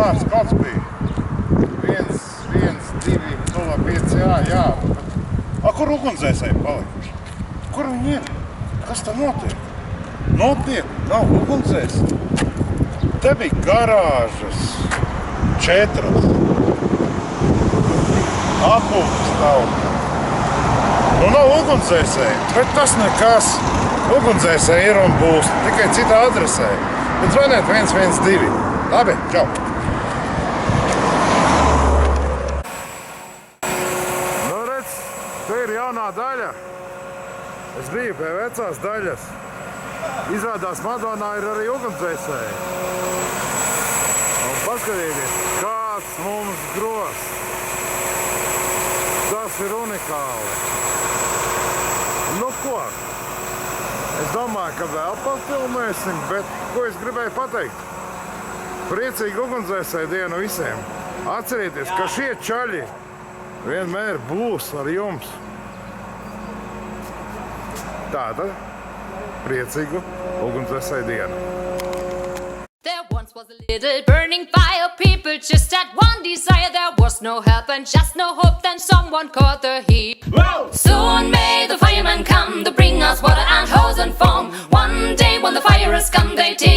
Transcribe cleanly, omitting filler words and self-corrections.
Gunārs kāds bija? 1, 2, 5, jā. Kur ugunsdzēsēji palikuši? Kur viņi ir? Kas tā notiek? Nopietni, nav ugunsdzēsēji. Te bija garāžas 4. Apūtas tauta. Nu nav ugunsdzēsēji, bet tas nekas. Ugunsdzēsēji ir un būs, tikai citā adresē. Bet zvaniet 112. Labi, čau! Nu redz, te ir jaunā daļa. Es biju pie vecās daļas. Izrādās Madonā ir arī ugunsdzēsēji. Un paskatieties, kāds mums gros. Tas ir unikāli. Nu ko? Es domāju, ka vēl pafilmēsim, bet ko es gribēju pateikt? Priecīgu ugunsdzēsēju dienu visiem. Atcerieties, ka šie čaļi vienmēr būs ar jums. Tātad, priecīgu ugunsdzēsēju dienu. There once was a little burning fire. People just had one desire. There was no help and just no hope. Then someone caught the heat. Whoa! Soon may the firemen come to bring us water and hose and foam. One day when the fire is come, they take